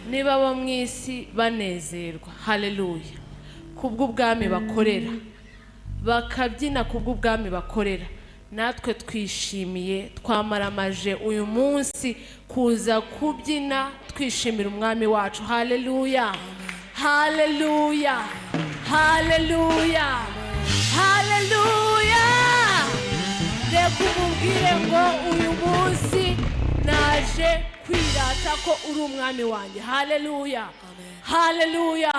niba abo mu isi banezerwa haleluya kubw'ubwami bakorera bakabyina kubw'ubwami bakorera natwe twishimiye twamaramaje uyu munsi kuza kubyina twishimira umwami wacu haleluya haleluya haleluya haleluya reka umubwire ngo uyu munsi naje kwirata ko uri umwami wanjye haleluya haleluya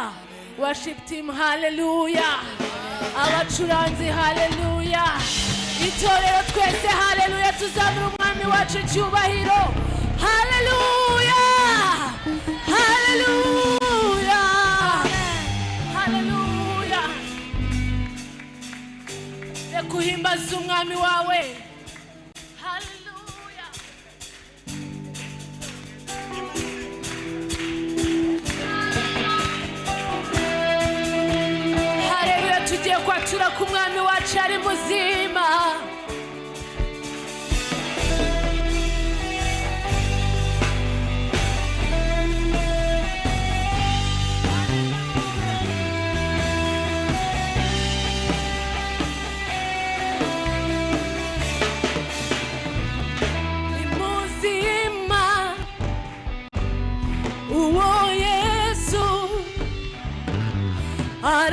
worship team haleluya abacuranzi haleluya itorero twese haleluya tuzamura umwami wacu icyubahiro haleluya haleluya haleluya reka uhimbaze umwami wawe haleluya haleluya tugiye kwatura ku mwami wacu ari muzima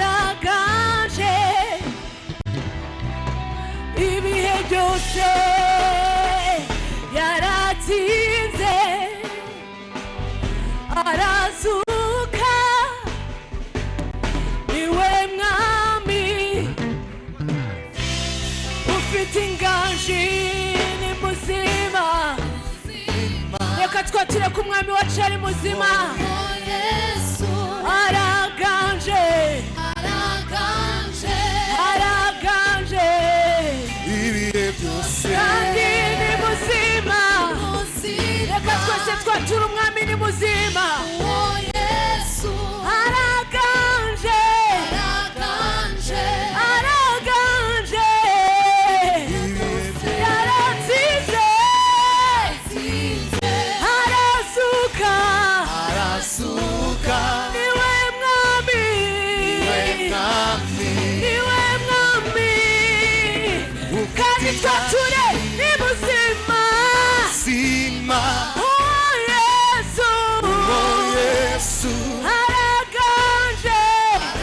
aragaje ibihe byose yaratsinze arazuka niwe mwami ufite inganji ni muzima reka twatire ku mwami wacu ari muzima araganje araganje araganje ibihe byose kandi ni muzima reka twese twatura umwami ni muzima Yesu araganje araganje araganje yaratsinze arazuka arasuka twature ni muzima sima oh Yesu araganje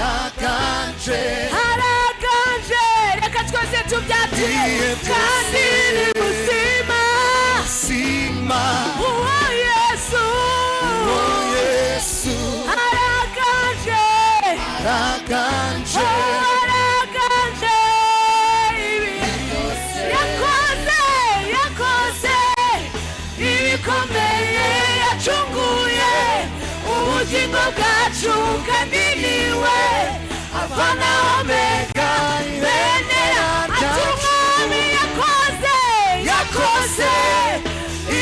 araganje araganje reka twese tubyature kandi ni muzima sima oh Yesu araganje araganje ubugingo bwacu kandi niwe avana omega bendera ati umwami yakoze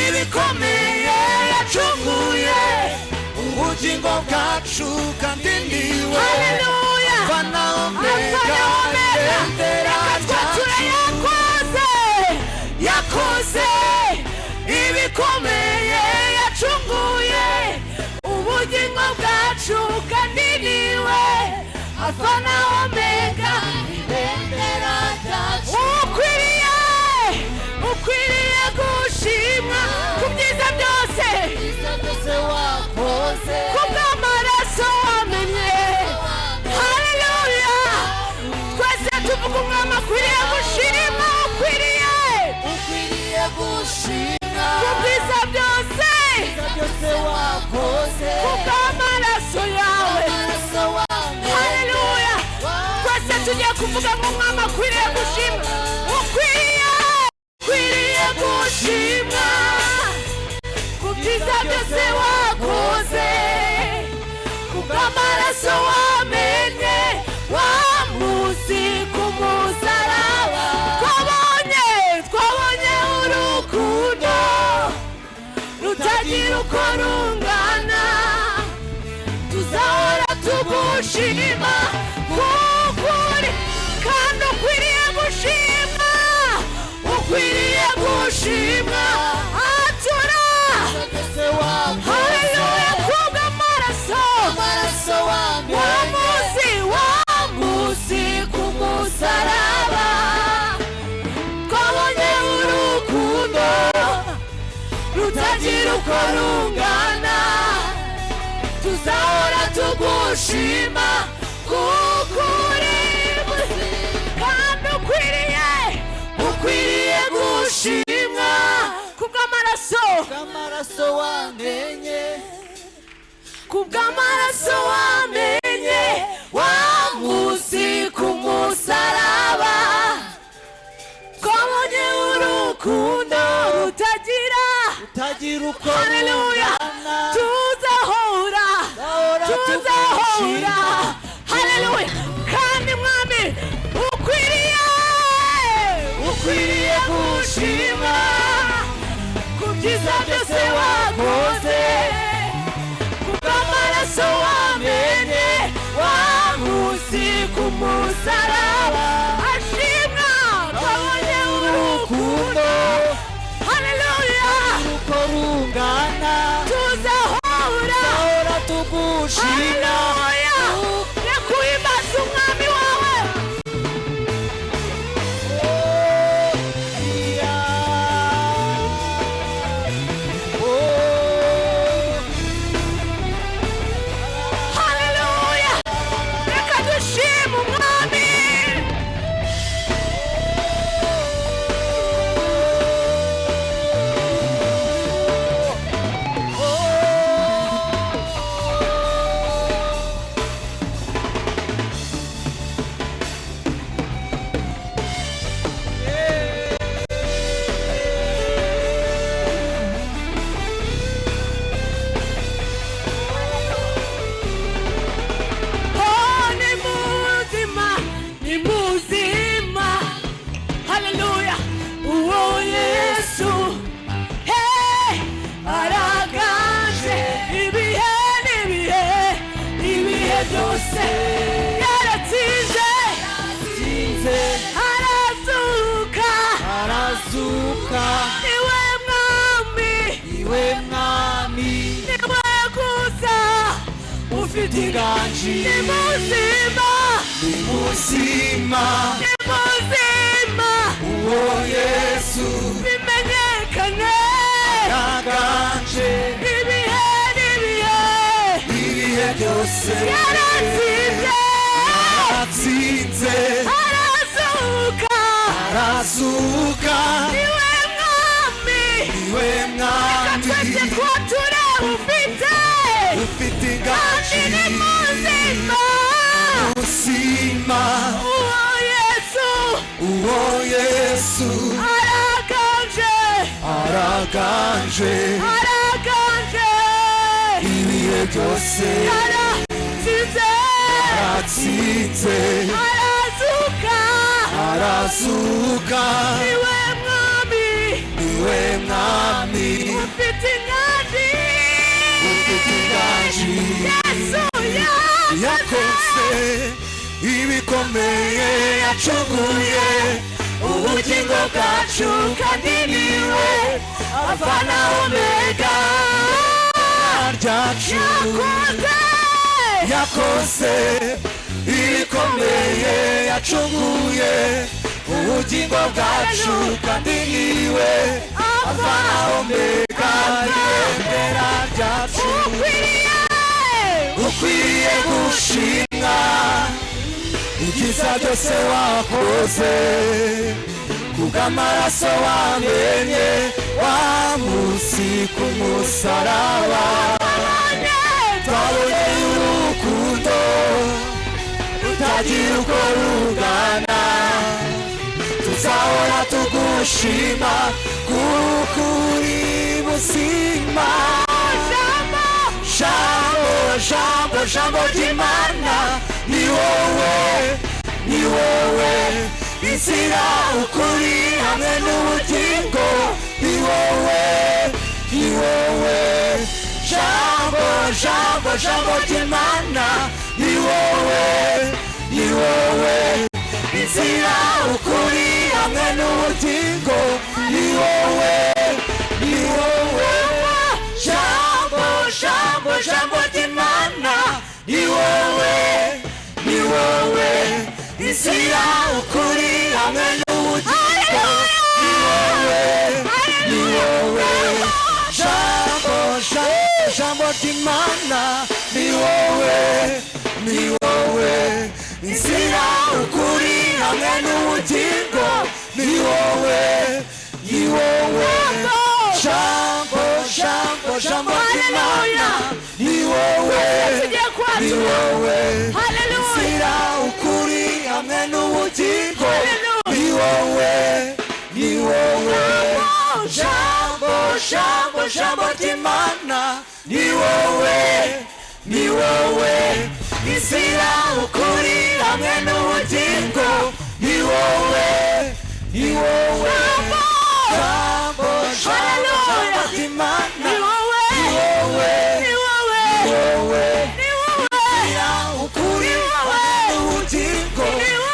ibikomeye yacunguye ubugingo bwacu kandi niwe avana omega bendera twatura yakoze ibikomeye yacunguye ubugingo bwacu kandi niwe avana omega bendera ryacu ukwiriye gushimwa ku byiza byose wakoze kubw'amaraso wamenye haleluya twese tuvuga umwami akwiriye gushimwa ukwiriye gushimwa ku byiza byose wakoze kubw'amaraso yawe haleluya twese tugiye kuvuga ngo umwami akwiriye gushimwa ukwiriye gushimwa ku byiza byose wakoze kubw'amaraso wamenye wa munsi ku musaraba twabonye urukundo rutagira uko rungana tuzahora tugushima kukuri kandi ukwiriye gushimwa atura haleluya kubw'amaraso rungana tuzahora tugushima kuko uri muzima kandi ukwiriye gushimwa kubw'amaraso wamenye wa munsi ku musaraba twabonye urukundo rutagira uko haleluya tuzahora haleluya kandi mwami ukwiriye gushimwa kubyiza byose wakoze kubw'amaraso wamenye wa munsi ku musaraba ashimwa twabonye urukundo haleluya uko rungana tuzahora tugushira yakuhimbaza umwami wawe haleluya reka dushime umwami ni muzima haleluya uwo Yesu araganje ibihe byose yaratsinze arazuka niwe mwami niwe gusa ufite inganji ni muzima uwo Yesu bimenyekane araganje ibihe byose yaratsinze arazuka niwe mwami twese twatura ufite inganji ni muzima uwo Yesu araganje ibihe byose yaratsinze arazuka niwe mwami ufite inganji yakoze ibikomeye yacunguye ubugingo bwacu kandi niwe alfa na omega ryacu yakoze ibikomeye yacunguye ubugingo bwacu kandi niwe alfa na omega ibendera ryacu ukwiriye gushimwa ibyiza byose wakoze kubw'amaraso wamenye wa munsi ku musaraba twabonye urukundo rutagira uko rungana tuzahora tugushima kuko uri muzima jambo ry'Imana ni wowe inzira ukuri hamwe n'ubugingo ni wowe jambo ry'Imana ni wowe inzira ukuri hamwe n'ubugingo ni wowe jambo ry'Imana ni wowe inzira ukuri hamwe n'ubugingo ni wowe jambo jambo ry'Imana ni wowe, ni wowe inzira ukuri hamwe n'ubugingo, ni wowe, ni wowe jambo, jambo, jambo ry'Imana ni wowe, ni wowe inzira ukuri hamwe n'ubugingo, ni wowe, ni wowe jambo, jambo, jambo ry'Imana ni wowe, ni wowe inzira ukuri hamwe n'ubugingo, ni wowe, ni wowe jambo, jambo, jambo ry'Imana ni wowe, ni wowe, ni wowe inzira ukuri hamwe n'ubugingo,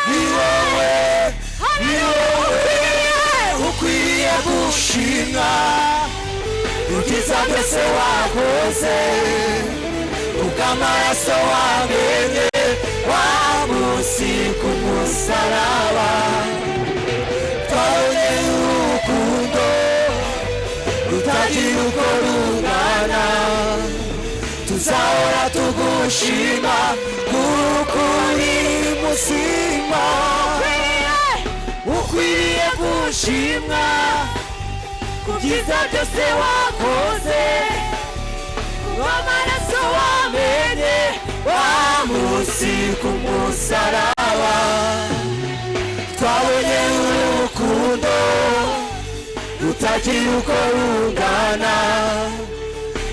ni wowe, ni wowe ukwiriye gushimwa ibyiza byose wakoze, kubw'amaraso wamenye wa munsi ku musaraba, twabonye urukundo rutagira uko rungana, tuzahora tugushima kuko uri muzima, ukwiriye gushimwa kubyiza byose wakoze, kubw'amaraso wamenye wa munsi ku musaraba, twabonye urukundo rutagira uko rungana,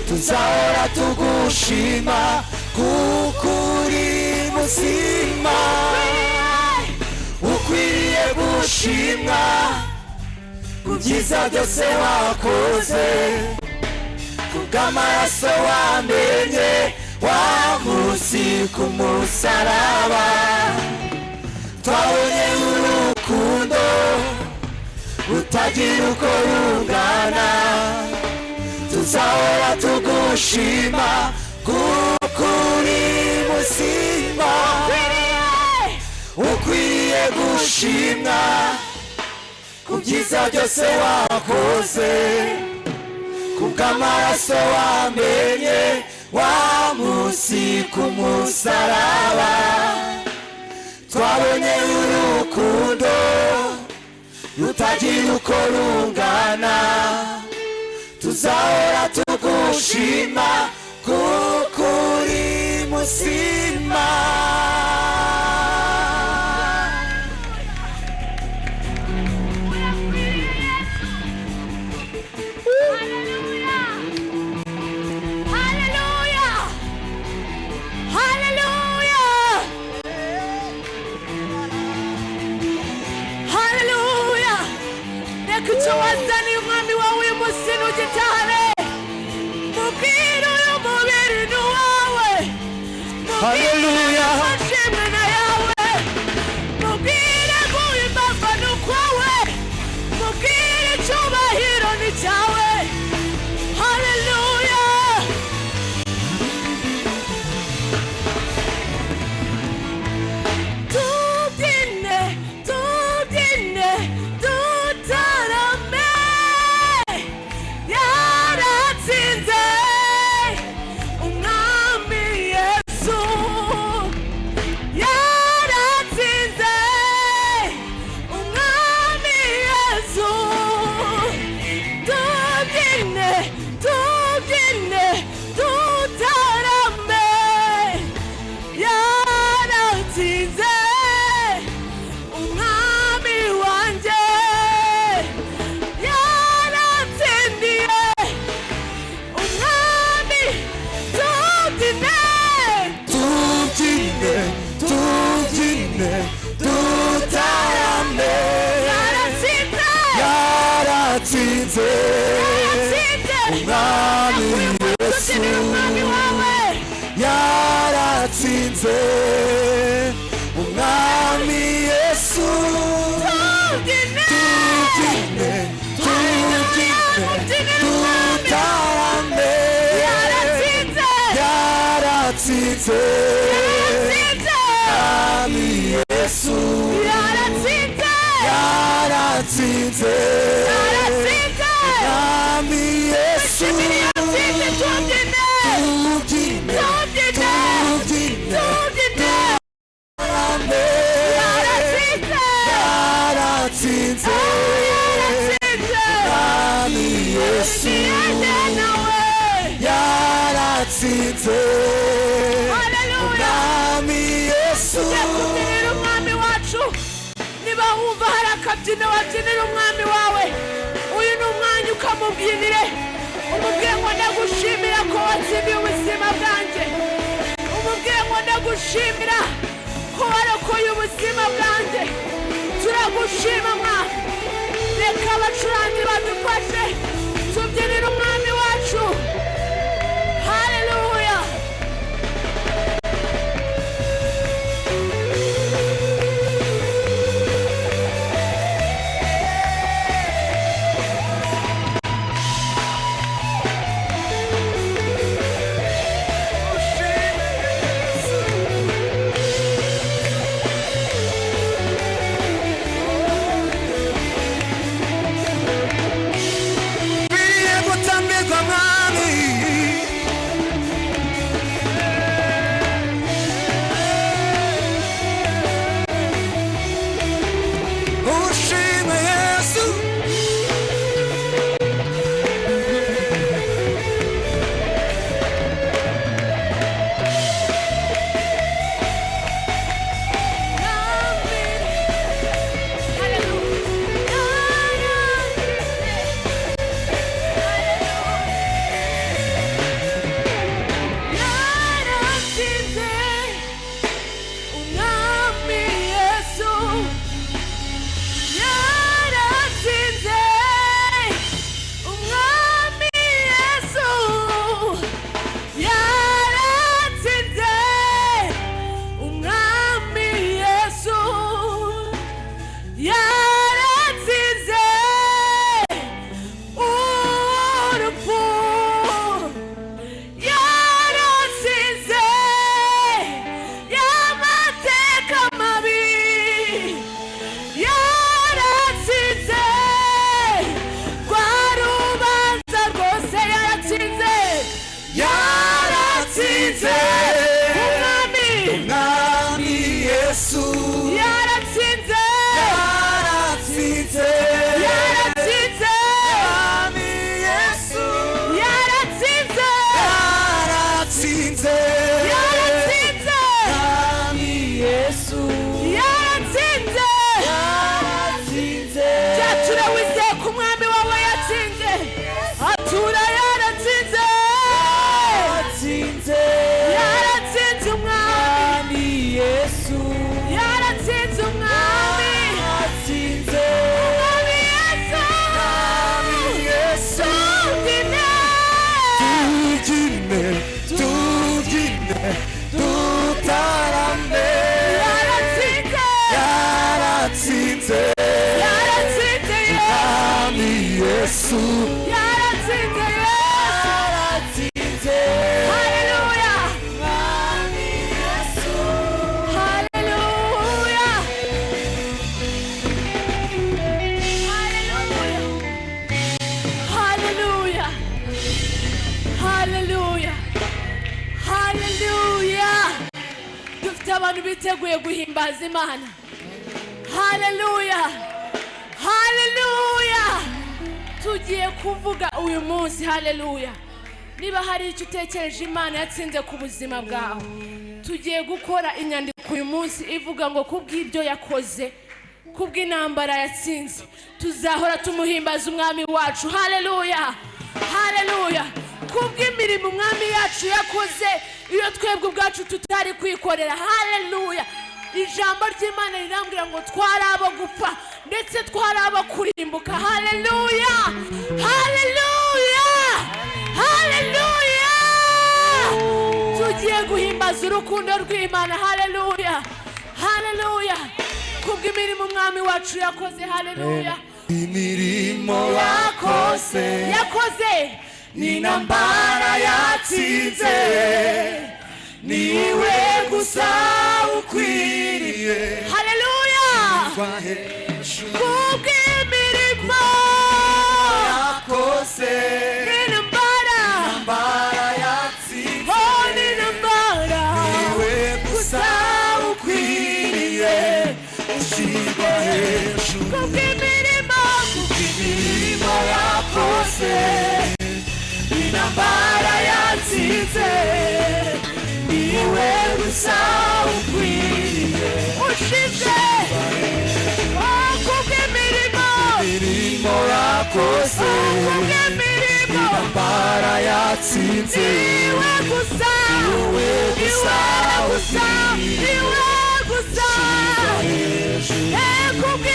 tuzahora tugushima kuko uri muzima, ukwiriye gushimwa kubyiza byose wakoze, kubw'amaraso wamenye wa munsi ku musaraba, twabonye urukundo rutagira uko rungana, tuzahora tugushima kuko uri muzima, ukwiriye gushimwa kubyiza byose wakoze, kubw'amaraso wamenye wa munsi ku musaraba, twabonye urukundo rutagira uko rungana, tuzahora tugushima kuko uri muzima. Kuchowazani umwami wawe musinu jitahane, mubwira uyu mubiri ni wawe, mubwira amashimwe na yawe, mubwira guhimbaza ni ukwawe, mubwira icyubahiro ni cyawe. Haleluya. Tubyine, tubyine, dutarame, yaratsinze umwami Yesu, yaratsinze umwami Yesu, tubyine, tubyine, dutarame, yaratsinze umwami wanjye, yaratsindiye umwami, tubyine, tubyine, tubyine, dutarame, yaratsinze, yaratsinze umwami Yesu, umwami wawe, yaratsinze umwami Yesu, tubyine, tubyine, tubyine, dutarame, yaratsinze, yaratsinze umwami Yesu, yaratsinze, yaratsinze umwami Yesu, yaratsinze, tubyine, yaratsinze umwami Yesu. Tugiye kubyinira umwami wacu. Niba wumva hari akabyino wabyinira umwami wawe, uyu ni umwanya ukamubyinire, umubwire ngo ndagushimira ko watsindiye ubuzima bwanjye, umubwire ngo ndagushimira ko warokoye ubuzima bwanjye. Turagushima Mwami. Reka abacuranzi badufashe tubyinire umwami wacu. Haleluya. Abantu biteguye guhimbaza Imana. Haleluya. Haleluya. Tugiye kuvuga uyu munsi. Haleluya. Niba hari icyo utekereje Imana yatsinze ku buzima bwawe, tugiye gukora inyandiko uyu munsi ivuga ngo kubw'ibyo yakoze, kubw'intambara yatsinze, tuzahora tumuhimbaza umwami wacu. Haleluya. Haleluya. Kubw'imirimo umwami yacu yakoze iyo twebwe ubwacu tutari kwikorera. Haleluya. Ijambo ry'Imana rirambwira ngo twarabo gupfa ndetse twarabo kurimbuka. Haleluya. Haleluya. Haleluya. Tugiye guhimbaza urukundo rw'Imana. Haleluya. Haleluya. Kubw'imirimo umwami wacu yakoze. Haleluya. Imirimo yakoze ni intambara yatsinze, niwe gusa ukwiriye. Haleluya. Kubw'imirimo yakoze ni intambara yatsinze, oh ni intambara, niwe gusa ukwiriye ushyirwa hejuru. kubw'imirimo yakoze intambara yatsinze, yakose intambara yatsinze iwe gusa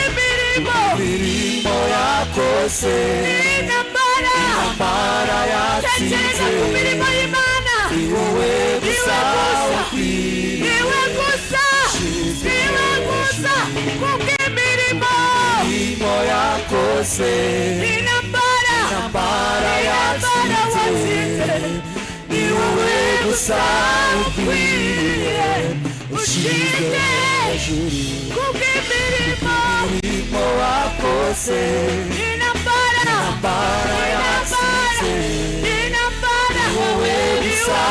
imirimo yakose intambara yatsinze iwe gusa iwe gusa kubw'imirimo yakose intambara yatsinze iwe gusa ukwiriye ushize kubw'imirimo wakose intambara yatsinze iwe gusa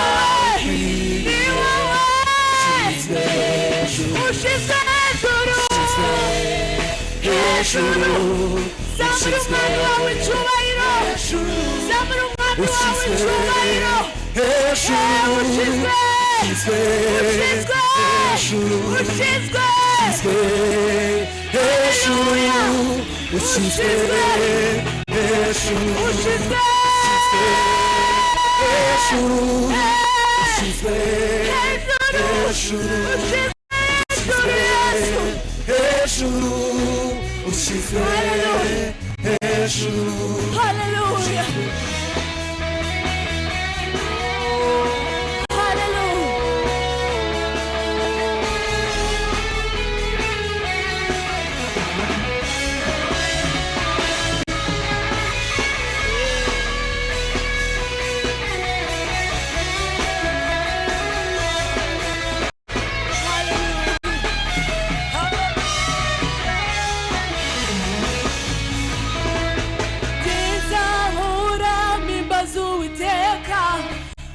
ushize hejuru zamura umwami wawe icyubahiro zamura umwami wawe icyubahiro Hallelujah.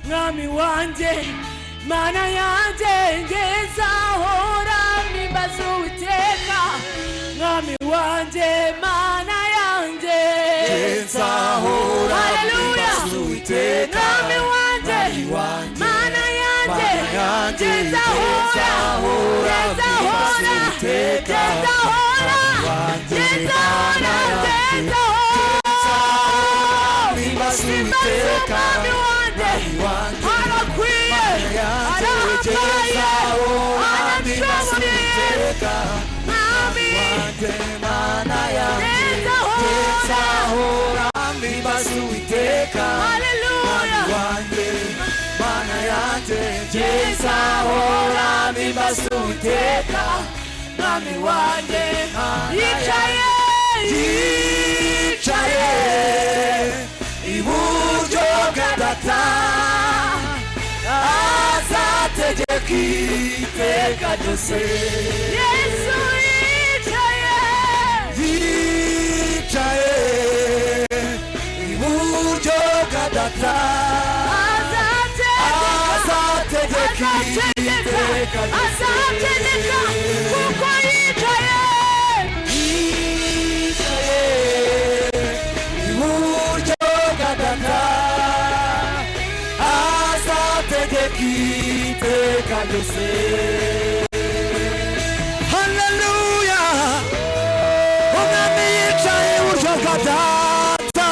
Mwami wanje mana yanje ngezahora mimbaza Uwiteka mwami wanje mana yanje ngezahora mimbaza Uwiteka mwami wanje mana yanje ngezahora mimbaza Uwiteka arakwiye arahambaye arashoboye mwami mana ngezahora mimbaza Uwiteka haleluya mana yanje ngezahora mimbaza Uwiteka mwami wanje yicaye iburyo bwa Data azategeka iteka ryose Yesu yicaye iburyo bwa Data azategeka iteka azategeka kuko yicaye iburyo bwa Data azategeka iteka ryose. Haleluya umwami yicaye iburyo bwa Data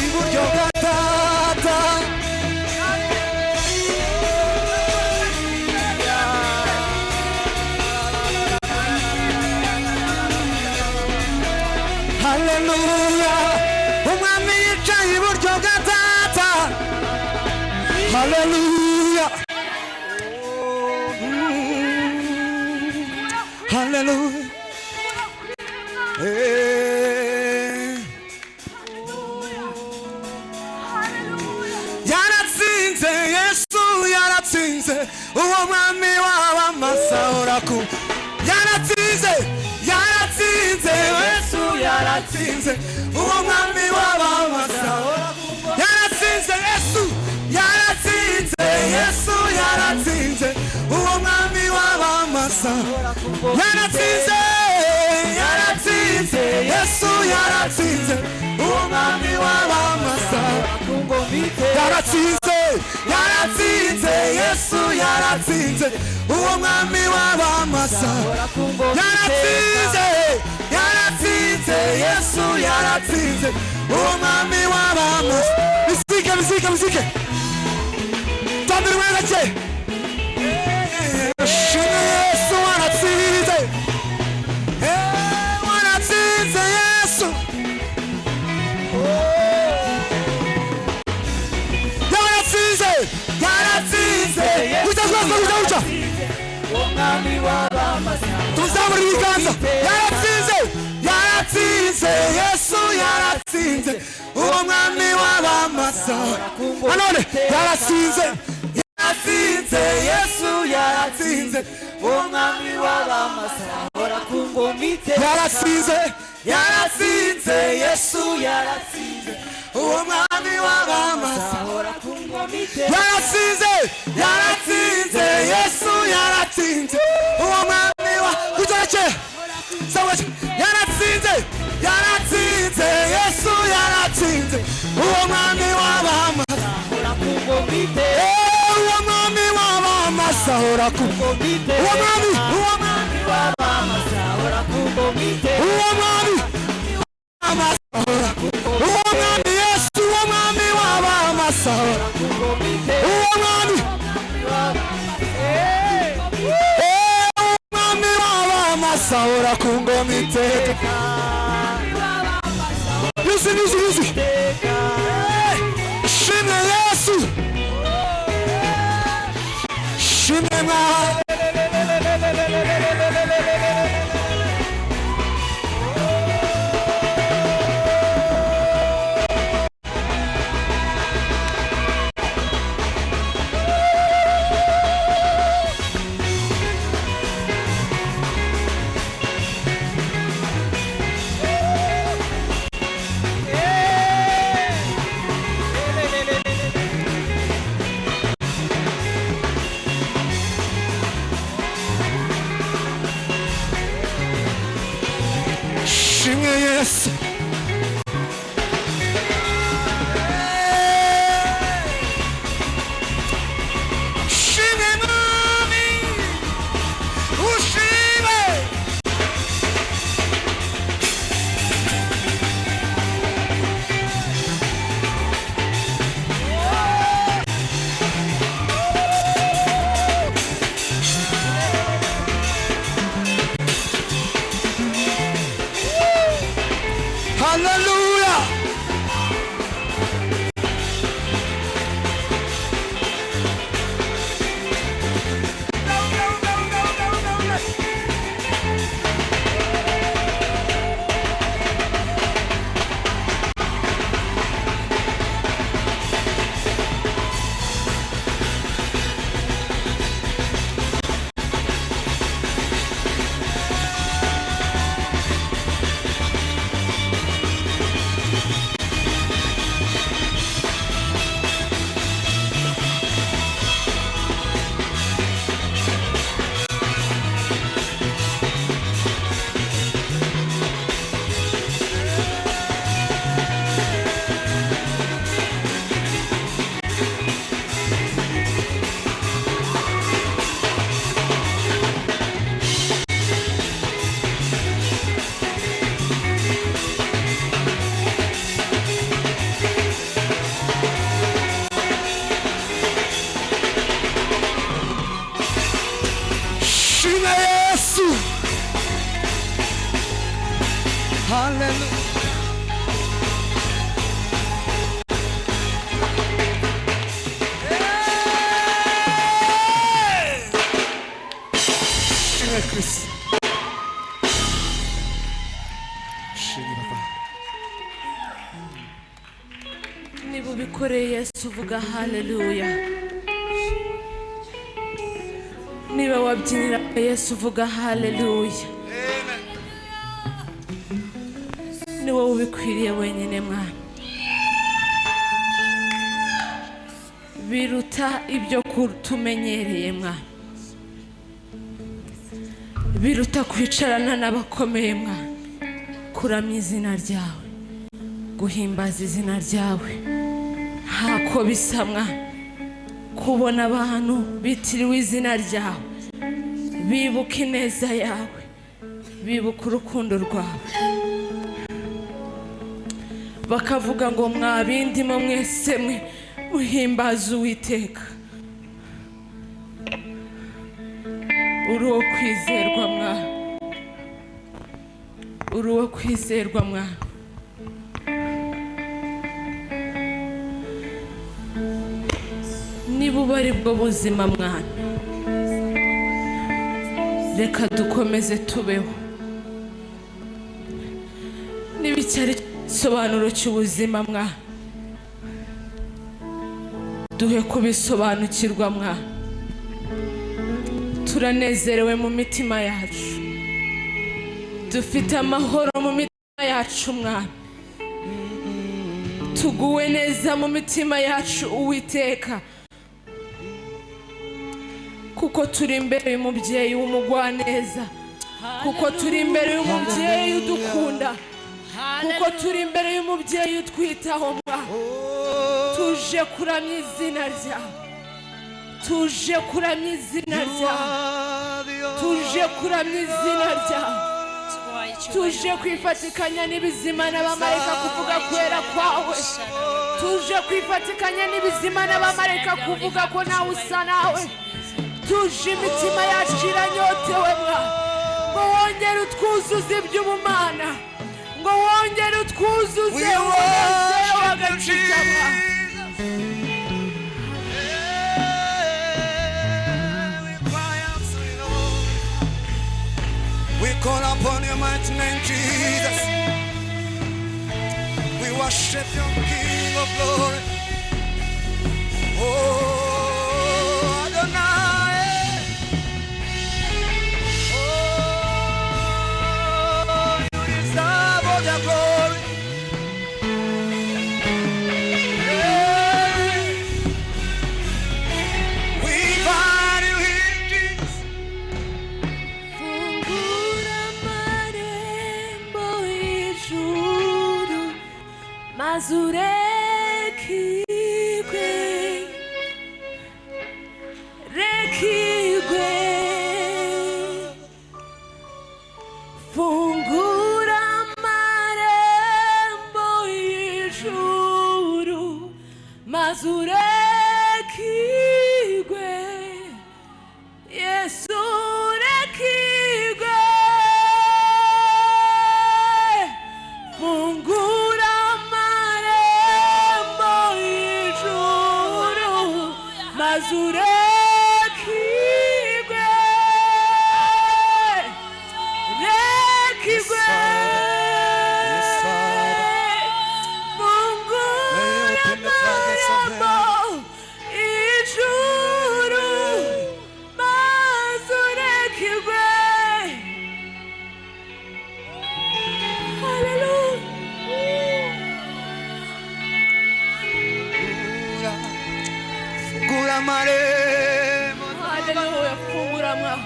iburyo bwa Data haleluya umwami yicaye iburyo bwa Data haleluya haleluya yaratsinze Yesu yaratsinze uwo mwami w'amasahura ku yaratsinze Yesu yaratsinze uwo mwami w'amasahura yaratsinze Yesu yaratsinze uwo mwami w'amasahura yaratsinze Yesu yaratsinze uwo mwami w'abamasa yaratsinze yaratsinze Yesu yaratsinze uwo mwami w'abamasa yaratsinze yaratsinze Yesu yaratsinze uwo mwami w'abamasa Muzike tambira umwanya gake shimwe Yesu waratsinze waratsinze Yesu yaratsinze yaratsinze uca umwami w'abamasa tuzamura ibiganza yaratsinze yaratsinze Yesu yaratsinze uwo mwami w'abamasa nanone yaratsinze yaratsinze Yesu yaratsinze uwo mwami w'abamasa yaratsinze yaratsinze Yesu yaratsinze uwo mwami w'abamasa yaratsinze yaratsinze Yesu yaratsinze uwo mwami wa kutoke sawaje yaratsinze yaratsinze Yesu yaratsinze uwo mwami w'abamasa uwo mwami w'abamasa uwo mwami w'abamasa uwo mwami uwo mwami Yesu uwo mwami w'abamasa uwo mwami umwami w'abamasa ora ku ngoma iteka yuzi shimwe Yesu shimwe mwa shimwe Yesu shimwe mwami ushime Hallelujah. Hallelujah. niba ubikoreye Yesu vuga haleluya. Niba wabyinira Yesu vuga haleluya. Ni wowe ubikwiriye wenyine mwana. Biruta ibyo kutumenyereye mwana. Biruta kwicarana n'abakomeye mwana. kuramya izina ryawe, guhimbaza izina ryawe. Hako bisamwa kubona abantu bitiriwe izina ryawe, bibuka ineza yawe, bibuka urukundo rwawe, bakavuga ngo mwabindimo mwese mwe muhimbaza Uwiteka. Uri uwo kwizerwa mwana, uri uwo kwizerwa mwana. Niba uba ari bwo buzima mwana, reka dukomeze tubeho. Niba iki ari igisobanuro cy'ubuzima mwana, duhe kubisobanukirwa mwana. Turanezerewe mu mitima yacu, dufite amahoro mu mitima yacu mwana, tuguwe neza mu mitima yacu Uwiteka, kuko turi imbere y'umubyeyi w'umugwaneza, kuko turi imbere y'umubyeyi udukunda, kuko turi imbere y'umubyeyi utwitaho mwana. Tuje kuramya izina ryawe, tuje kuramya izina ryawe, tuje kuramya izina ryawe, tuje kwifatikanya n'ibizima n'abamarayika kuvuga kwera kwawe, tuje kwifatikanya n'ibizima n'abamarayika kuvuga ko nawe usa nawe. Tuje imitima yacu iranyotewe mwana, ngo wongere utwuzuze iby'ubumana, ngo wongere utwuzuze umunezero w'agakiza mwana. We call upon your mighty name, Jesus. We worship your King of glory. Oh, Adonai. Oh, you deserve all the glory. Yeah. We find you here, Jesus. Mazurekigwe, rekigwe, fungura amarembo y'ijuru. Mazurekigwe, Yesu rekigwe, fungura Mazurekigwe, rekigwe, fungura amarembo y'ijuru. Mazurekigwe, Fungura amarembo, haleluya, fungura mwa,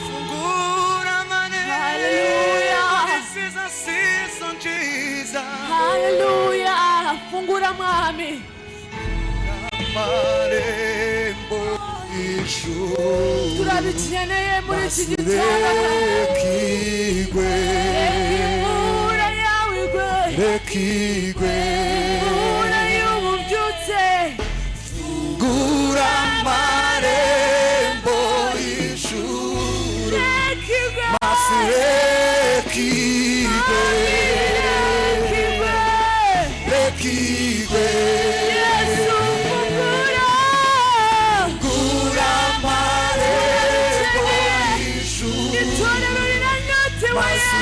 fungura amarembo. haleluya, This is a season, Jesus. haleluya, fungura mwami. Amarembo y'ijuru. Turabikeneye muri iki gitondo. Rekigwe, Imvura yawe igwe, rekigwe. imvura y'ububyutse. Fungura amarembo y'ijuru. Rekigwe, Rekigwe, rekigwe, rekigwe. Yesu fungura. Fungura amarembo y'ijuru. Itorero riranyotewe Yesu,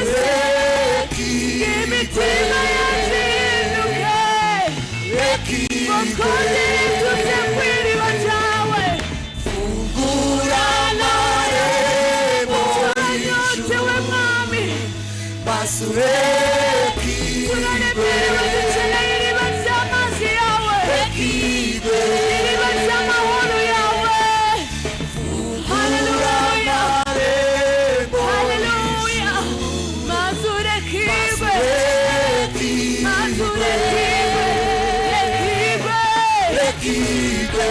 Rekigwe, imitima yacu ihinduke, rekigwe. twongere tuje kw'iriba ryawe. Fungura amarembo Turanyotewe mwami, turaremerewe, dukeneye iriba ry'amazi yawe, iriba ry'amahoro yawe. Haleluya, haleluya, mazu rekigwe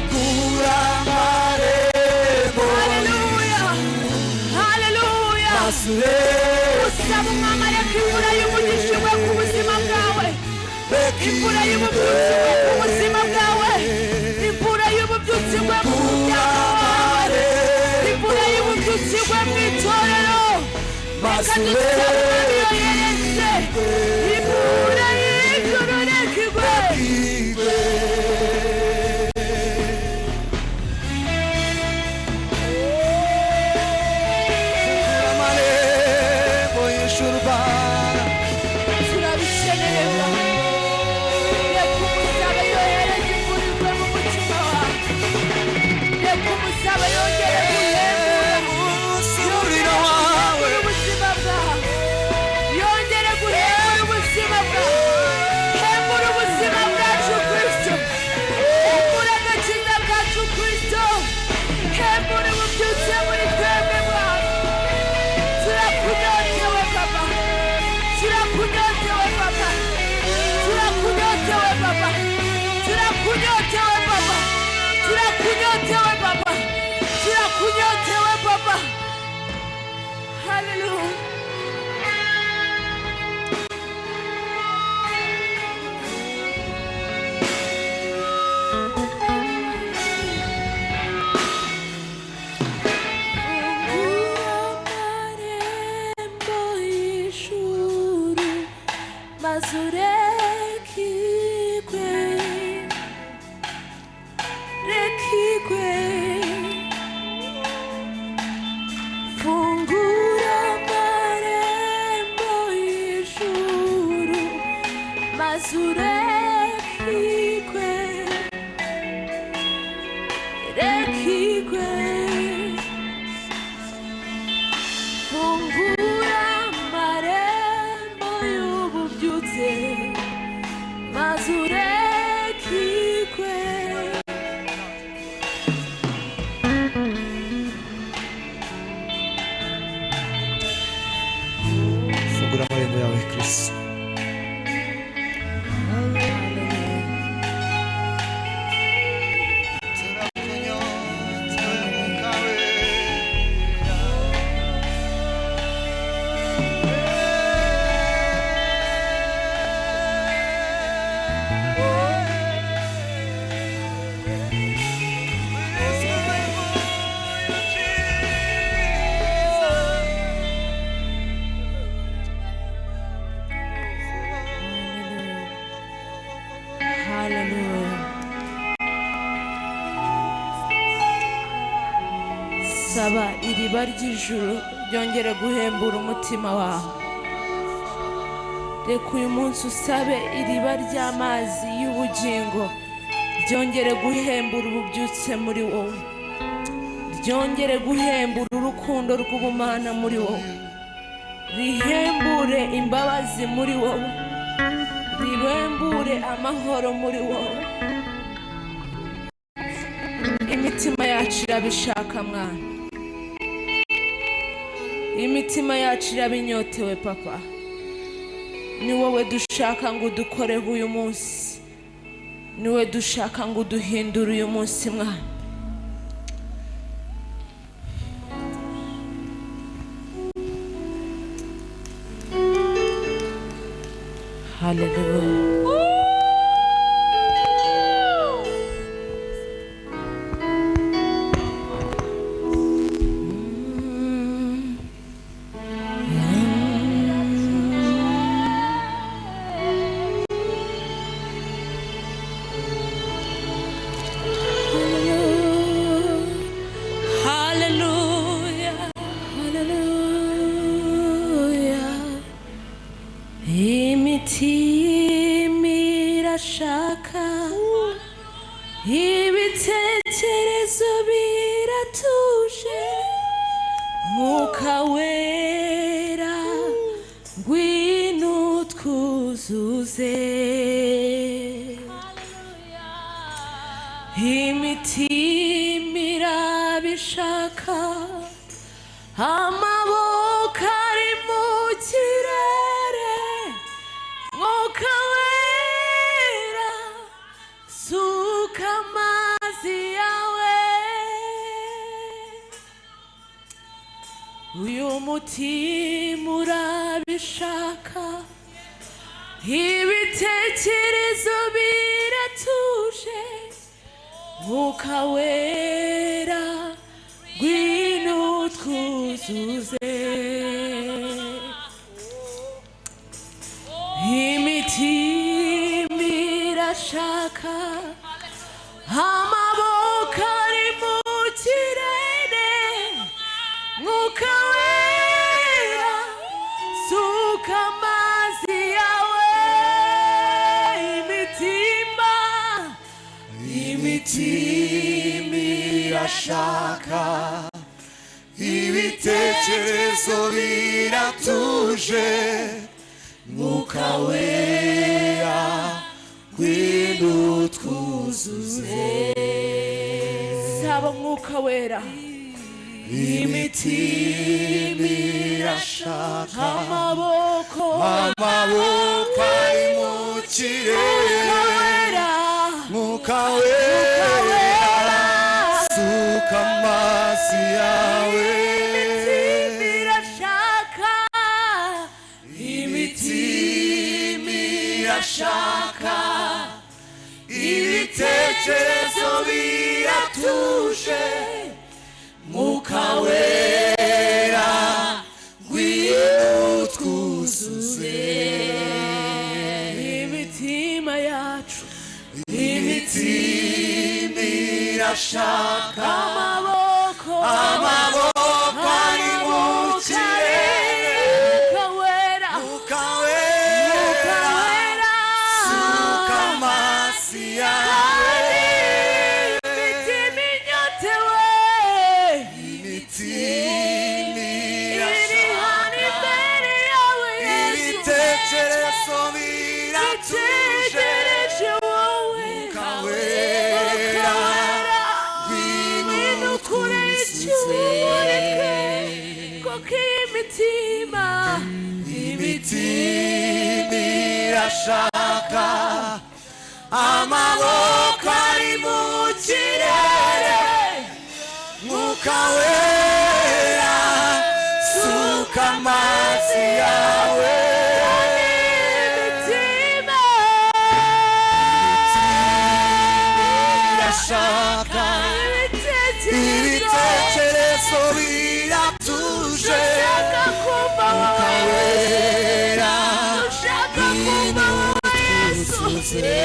fungura amarembo masure usaba umwami areka imvura y'umugisha igwe ku buzima bwawe imvura y'ububyutsi igwe ku buzima bwawe imvura y'ububyutsi igwe mu muryango wawe imvura y'ububyutsi igwe mu itorero reka dusabe umwami yohereze imvura y'ijoro reka igwe turabishenera reka umusabe yohereze imvura igwe mu mutima wawe reka umusabe yongere guhembura umuriro wawe ubuzima bwawe yongere guhembura ubuzima bwawe hembura ubuzima bwacu Kristo hembura agakiza kacu Kristo hembura ububyutse muri twebwe bwawe turakunyotewe Papa turakunyotewe Papa turakunyotewe Papa turakunyotewe Papa turakunyotewe Papa turakunyotewe Papa Hallelujah. Fungura amarembo y'ijuru maze urekigwe rekigwe fungura amarembo y'ububyutse maze urekigwe fungura amarembo yawe Kristo saba iriba ry'ijuru ryongere guhembura umutima wawe reka uyu munsi usabe iriba ry'amazi y'ubugingo ryongere guhembura ububyutse muri wowe ryongere guhembura urukundo rw'ubumana muri wowe rihembure imbabazi muri wowe rihembure amahoro muri wowe imitima yacu irabishaka mwana imitima yacu irabinyotewe Papa ni wowe dushaka ngo udukoreho uyu munsi ni wowe dushaka ngo uduhindure uyu munsi mwana Hallelujah. imitima irashaka ibitekerezo biratuje mwuka wera ngwino twuzuze imitima irabishaka amaboko ari mu kirere mwuka wera umutima urabishaka ibitekerezo biratuje Mwuka wera ngwino twuzuze imitima irashaka amaboko ari mu kirere Mwuka wera suka amazi yawe imitima irashaka ibitekerezo biratuje Mwuka wera ngwino twuzuze saba Mwuka wera imitima irashaka amaboko ari mu kirere Mwuka wera suka amazi yawe imitima irashaka ibitekerezo biratuje Mwuka wera ngwino twuzuze imitima yacu imitima irashaka amaboko ari mu kirere Mwuka wera suka amazi yawe imitima inyotewe imitima irashaka ibitekerezo biratuje Mwuka wera ngwino twuzuze kuko imitima irashaka amaboko ari mu kirere Mwuka wera suka amazi yawe imitima irashaka ibitekerezo biratuje Mwuka wera ngwino twuzuze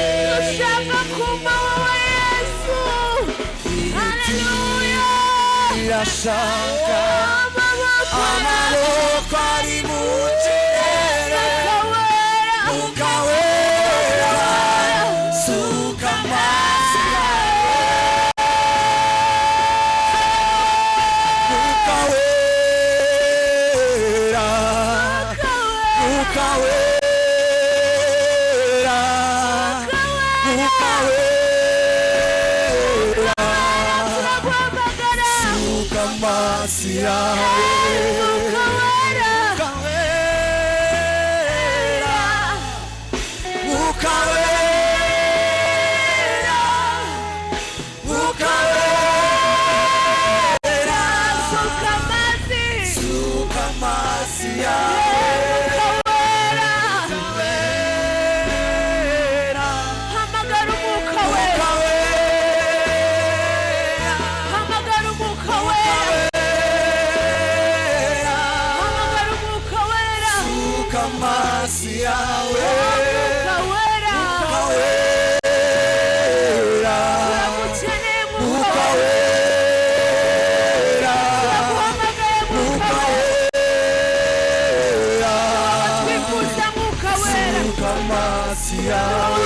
irashaka amaboko ari mu kirere Mwuka wera suka amazi yawe Mwuka wera Mwuka wera Mwuka wera suka amazi yawe Mwuka wera Mwuka wera Mwuka wera suka amazi yawe amazi yawe Mwuka wera Mwuka wera Mwuka wera suka amazi yawe